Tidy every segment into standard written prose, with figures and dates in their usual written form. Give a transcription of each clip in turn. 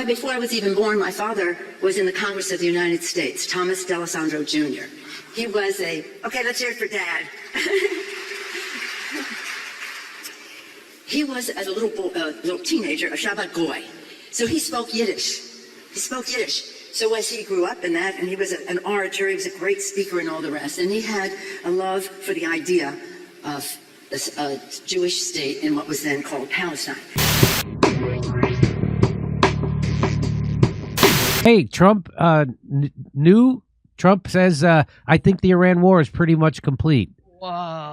Before I was even born, my father was in the Congress of the United States, Thomas D'Alessandro Jr. He was okay, let's hear it for Dad. He was, as a little teenager, a Shabbat Goy. So he spoke Yiddish. So as he grew up in that, and he was an orator, he was a great speaker and all the rest, and he had a love for the idea of a Jewish state in what was then called Palestine. Hey, Trump, Trump says, I think the Iran war is pretty much complete. Wow.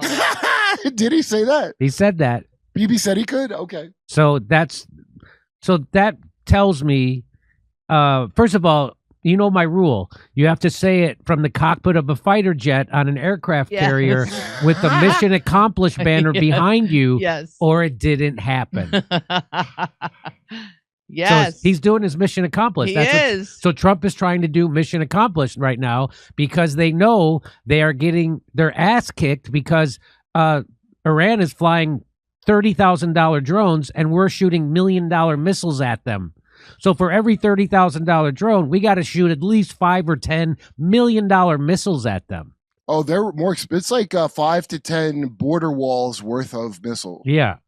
Did he say that? He said that. Bibi said he could? Okay. So that tells me, first of all, you know my rule. You have to say it from the cockpit of a fighter jet on an aircraft carrier with the mission accomplished banner behind you, or it didn't happen. Yes. So he's doing his mission accomplished. He is. So Trump is trying to do mission accomplished right now because they know they are getting their ass kicked because Iran is flying $30,000 drones and we're shooting $1 million missiles at them. So for every $30,000 drone, we got to shoot at least $5 or $10 million missiles at them. Oh, they're more expensive. It's like 5 to 10 border walls worth of missiles. Yeah.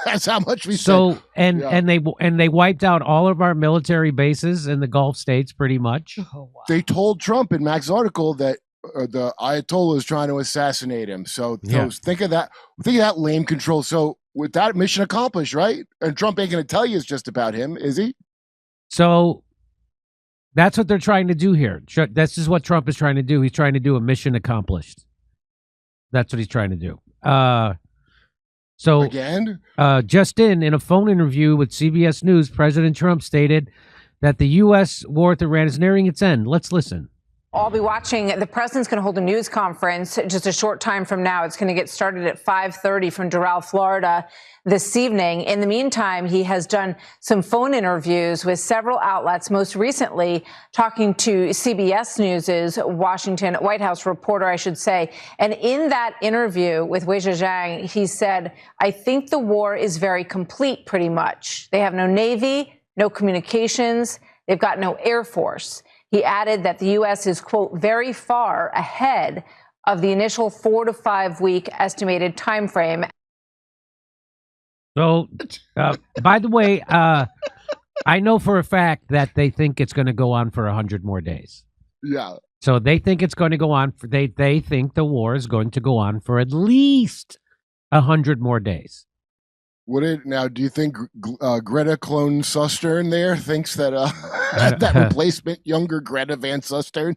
That's how much we so and they wiped out all of our military bases in the Gulf states pretty much. Oh, wow. They told Trump in Mac's article that the Ayatollah is trying to assassinate him. So think of that lame control. So with that, mission accomplished, right? And Trump ain't going to tell you it's just about him, is he? So that's what they're trying to do here. This is what Trump is trying to do. He's trying to do a mission accomplished. That's what he's trying to do. So again, just in a phone interview with CBS News, President Trump stated that the U.S. war with Iran is nearing its end. Let's listen. I'll be watching. The president's going to hold a news conference just a short time from now. It's going to get started at 5:30 from Doral, Florida this evening. In the meantime, he has done some phone interviews with several outlets, most recently talking to CBS News's White House reporter, I should say. And in that interview with WeAreChange, he said, I think the war is very complete, pretty much. They have no Navy, no communications. They've got no Air Force. He added that the U.S. is, quote, very far ahead of the initial 4 to 5 week estimated time frame. So, by the way, I know for a fact that they think it's going to go on for 100 more days. Yeah. So they think it's going to go on for they think the war is going to go on for at least 100 more days. Now, do you think Greta clone Sustern there thinks that that replacement younger Greta Van Sustern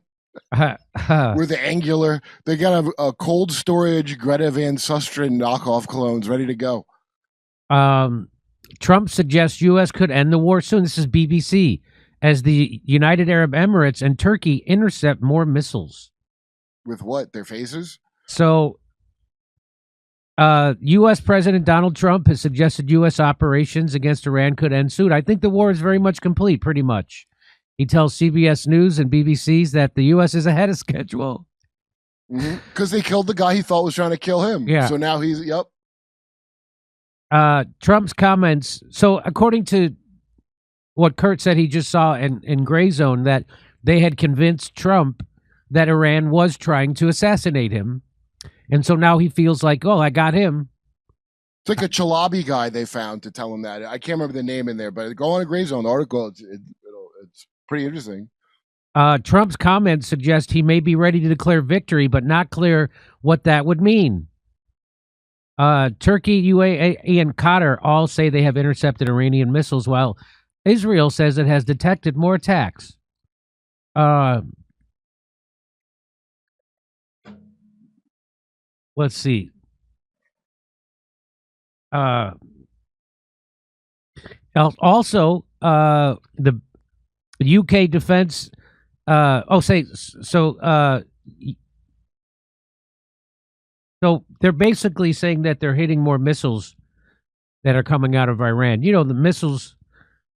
with the angular, they got a cold storage Greta Van Sustern knockoff clones ready to go. Trump suggests U.S. could end the war soon. This is BBC, as the United Arab Emirates and Turkey intercept more missiles. With what? Their faces? So U.S. President Donald Trump has suggested U.S. operations against Iran could end soon. I think the war is very much complete, pretty much. He tells CBS News and BBC's that the U.S. is ahead of schedule. Because they killed the guy he thought was trying to kill him. Yeah. So now he's, yep. Trump's comments, so according to what Kurt said he just saw in Gray Zone, that they had convinced Trump that Iran was trying to assassinate him. And so now he feels like, oh, I got him. It's like a Chalabi guy they found to tell him that. I can't remember the name in there, but go on a Gray Zone article. It's pretty interesting. Trump's comments suggest he may be ready to declare victory, but not clear what that would mean. Turkey, UAE, and Qatar all say they have intercepted Iranian missiles, while Israel says it has detected more attacks. Let's see. Also, the UK defense. So they're basically saying that they're hitting more missiles that are coming out of Iran. You know, the missiles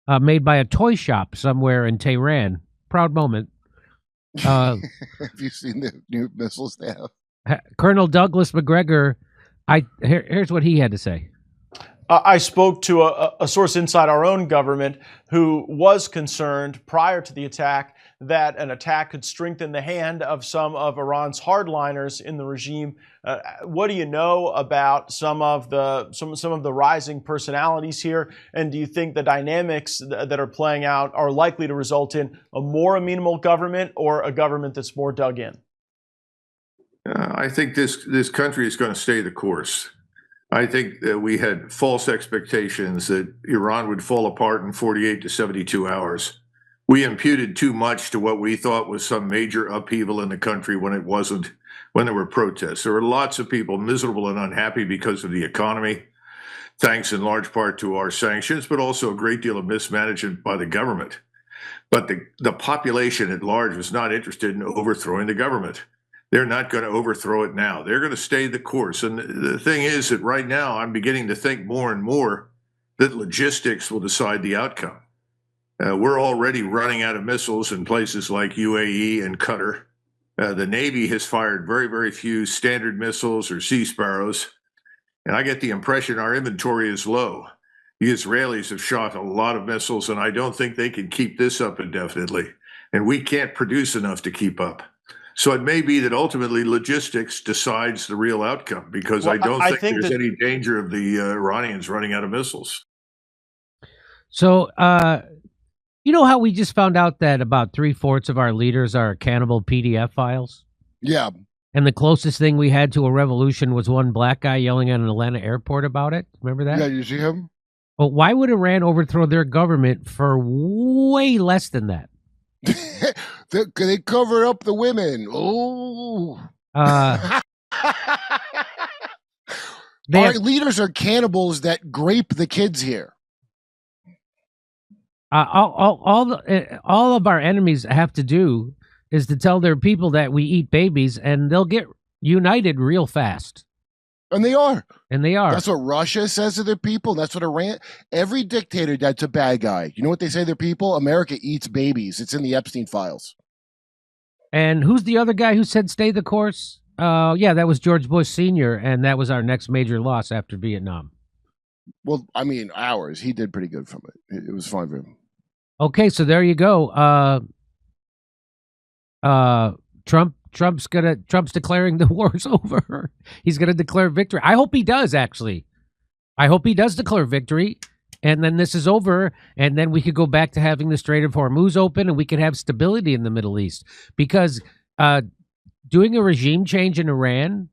made by a toy shop somewhere in Tehran. Proud moment. Have you seen the new missiles they have? Colonel Douglas McGregor, here's what he had to say. I spoke to a source inside our own government who was concerned prior to the attack that an attack could strengthen the hand of some of Iran's hardliners in the regime. What do you know about some of the rising personalities here? And do you think the dynamics that are playing out are likely to result in a more amenable government or a government that's more dug in? I think this country is going to stay the course. I think that we had false expectations that Iran would fall apart in 48 to 72 hours. We imputed too much to what we thought was some major upheaval in the country when it wasn't, when there were protests. There were lots of people miserable and unhappy because of the economy, thanks in large part to our sanctions, but also a great deal of mismanagement by the government. But the population at large was not interested in overthrowing the government. They're not going to overthrow it now. They're going to stay the course. And the thing is that right now I'm beginning to think more and more that logistics will decide the outcome. We're already running out of missiles in places like UAE and Qatar. The Navy has fired very, very few standard missiles or Sea Sparrows. And I get the impression our inventory is low. The Israelis have shot a lot of missiles, and I don't think they can keep this up indefinitely. And we can't produce enough to keep up. So it may be that ultimately logistics decides the real outcome, because I don't think there's any danger of the Iranians running out of missiles. So, you know how we just found out that about 3/4 of our leaders are cannibal PDF files? Yeah. And the closest thing we had to a revolution was one black guy yelling at an Atlanta airport about it. Remember that? Yeah, you see him? Well, why would Iran overthrow their government for way less than that? They cover up the women. Oh. Our leaders are cannibals that grape the kids here. All of our enemies have to do is to tell their people that we eat babies, and they'll get united real fast. And they are. And they are. That's what Russia says to their people. That's what Iran. Every dictator that's a bad guy. You know what they say to their people? America eats babies. It's in the Epstein files. And who's the other guy who said stay the course? Yeah, that was George Bush Sr., and that was our next major loss after Vietnam. Well, I mean, ours. He did pretty good from it. It was fine for him. Okay, so there you go. Trump's declaring the war's over. He's gonna declare victory. I hope he does, actually. I hope he does declare victory, and then this is over, and then we could go back to having the Strait of Hormuz open, and we could have stability in the Middle East. Because doing a regime change in Iran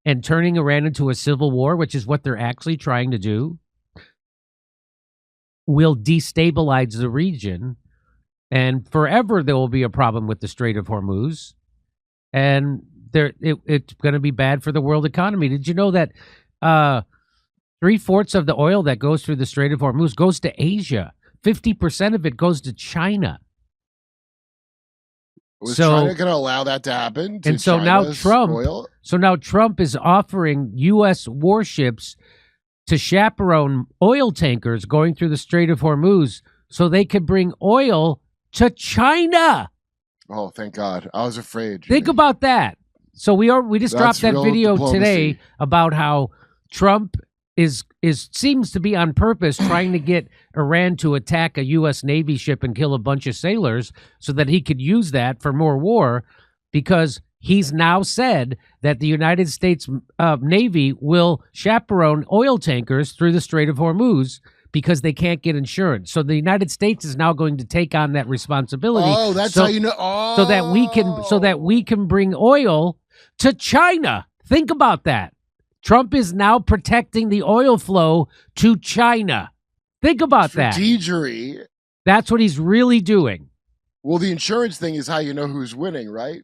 and turning Iran into a civil war, which is what they're actually trying to do, will destabilize the region, and forever there will be a problem with the Strait of Hormuz. And it's going to be bad for the world economy. Did you know that 3/4 of the oil that goes through the Strait of Hormuz goes to Asia? 50% of it goes to China. Was China going to allow that to happen? And so now Trump is offering U.S. warships to chaperone oil tankers going through the Strait of Hormuz so they could bring oil to China. Oh, thank God. I was afraid. Think about that. So we just dropped that video today about how Trump seems to be on purpose trying to get Iran to attack a U.S. Navy ship and kill a bunch of sailors so that he could use that for more war, because he's now said that the United States Navy will chaperone oil tankers through the Strait of Hormuz because they can't get insurance. So the United States is now going to take on that responsibility. Oh, that's how you know. Oh. So that we can bring oil to China. Think about that. Trump is now protecting the oil flow to China. Think about that. Strategery. That's what he's really doing. Well, the insurance thing is how you know who's winning, right?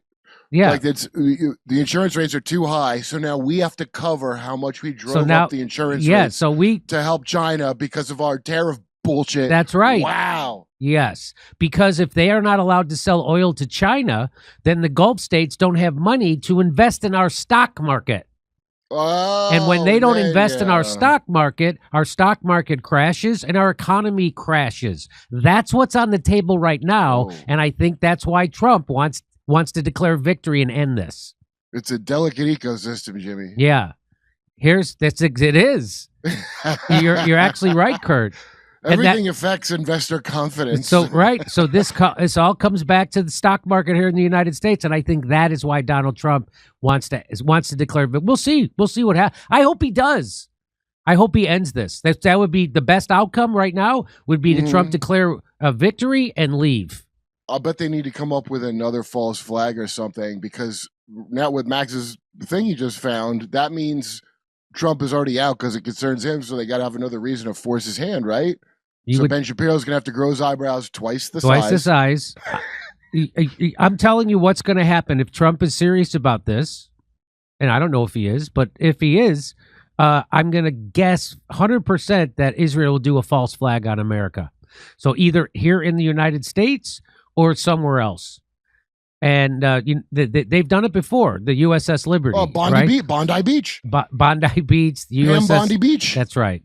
Yeah. Like the insurance rates are too high, so now we have to cover how much we drove up the insurance rates to help China because of our tariff bullshit. That's right. Wow. Yes. Because if they are not allowed to sell oil to China, then the Gulf states don't have money to invest in our stock market. Oh, and when they don't invest in our stock market crashes and our economy crashes. That's what's on the table right now, and I think that's why Trump wants to declare victory and end this. It's a delicate ecosystem, Jimmy. Yeah. It is. You're actually right, Kurt. Everything affects investor confidence. So this all comes back to the stock market here in the United States, and I think that is why Donald Trump wants to declare. But we'll see what happens. I hope he does. I hope he ends this. That would be the best outcome right now. Would be to Trump declare a victory and leave. I'll bet they need to come up with another false flag or something, because now with Max's thing he just found, that means Trump is already out because it concerns him. So they got to have another reason to force his hand, right? Ben Shapiro's going to have to grow his eyebrows twice the size. I'm telling you what's going to happen if Trump is serious about this. And I don't know if he is, but if he is, I'm going to guess 100% that Israel will do a false flag on America. So either here in the United States or somewhere else. And they've done it before. The USS Liberty. Bondi Beach. Bondi Beach. The USS Bondi Beach. That's right.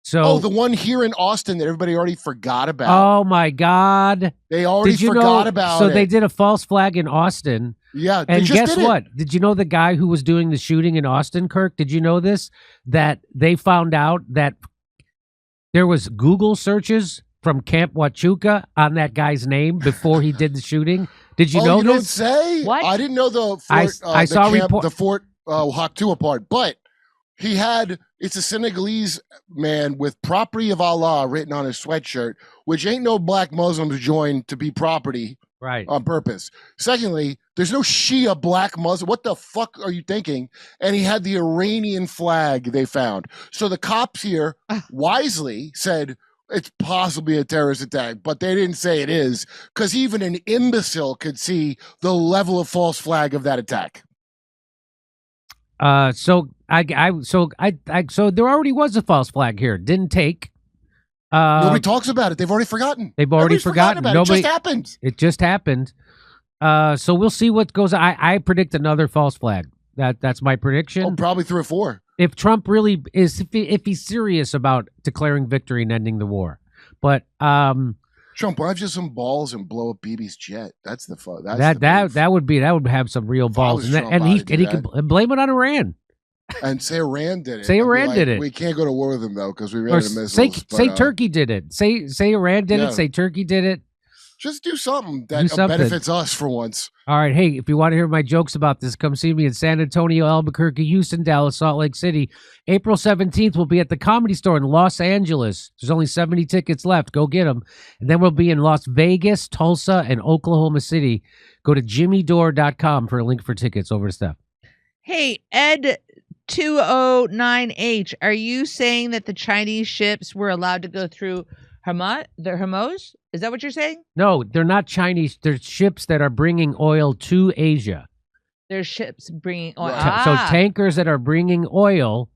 So the one here in Austin that everybody already forgot about. Oh my God! They already forgot about it. So they did a false flag in Austin. Yeah, and guess what? Did you know the guy who was doing the shooting in Austin, Kirk? Did you know this? That they found out that there was Google searches from Camp Huachuca on that guy's name before he did the shooting. Did you know this? You don't say? What? I didn't know the Fort, I saw the Fort Huachuca part, but he had, it's a Senegalese man with property of Allah written on his sweatshirt, which ain't no black Muslims joined to be property on purpose. Secondly, there's no Shia black Muslim. What the fuck are you thinking? And he had the Iranian flag they found. So the cops here wisely said, it's possibly a terrorist attack, but they didn't say it is, because even an imbecile could see the level of false flag of that attack. So there already was a false flag here. Didn't take. Nobody talks about it. They've already forgotten. Nobody's forgotten about it. It just happened. It just happened. So we'll see what goes on. I predict another false flag. That's my prediction. Oh, probably 3 or 4. If Trump really is, if he's serious about declaring victory and ending the war, but Trump, why don't you have some balls and blow up Bibi's jet? That's the fun. That would have some real balls, and he can blame it on Iran. And say Iran did it. Say Iran did it. We can't go to war with them though because we ran out of missiles. Say Turkey did it. Say Iran did it. Say Turkey did it. Just do something that benefits us for once. All right. Hey, if you want to hear my jokes about this, come see me in San Antonio, Albuquerque, Houston, Dallas, Salt Lake City. April 17th, we'll be at the Comedy Store in Los Angeles. There's only 70 tickets left. Go get them. And then we'll be in Las Vegas, Tulsa, and Oklahoma City. Go to jimmydore.com for a link for tickets. Over to Steph. Hey, Ed 209H, are you saying that the Chinese ships were allowed to go through Hormuz? Is that what you're saying? No, they're not Chinese. They're ships that are bringing oil to Asia. They're ships bringing oil. So tankers that are bringing oil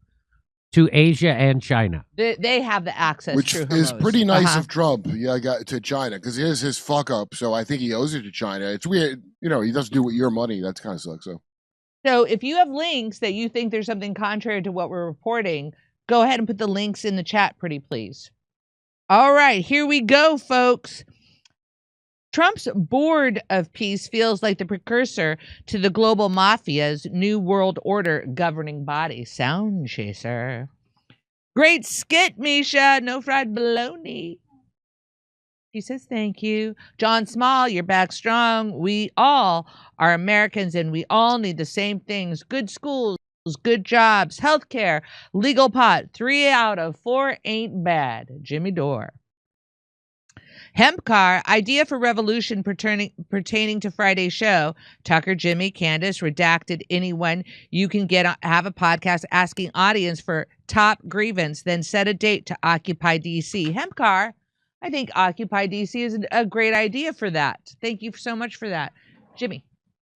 to Asia and China. They have the access, which through is Hormuz. pretty nice of Trump. Yeah, to China because it is his fuck up. So I think he owes it to China. It's weird, he doesn't do it with your money. That kind of sucks. So if you have links that you think there's something contrary to what we're reporting, go ahead and put the links in the chat, pretty please. All right, here we go, folks. Trump's Board of Peace feels like the precursor to the global mafia's New World Order governing body. Sound chaser. Great skit, Misha. No fried bologna. He says thank you. John Small, you're back strong. We all are Americans and we all need the same things. Good schools, good jobs, healthcare, legal pot. 3 out of 4 ain't bad. Jimmy Dore. Hemp car, idea for revolution pertaining to Friday's show. Tucker, Jimmy, Candace, redacted anyone. You can have a podcast asking audience for top grievance, then set a date to Occupy DC. Hemp car, I think Occupy DC is a great idea for that. Thank you so much for that. Jimmy.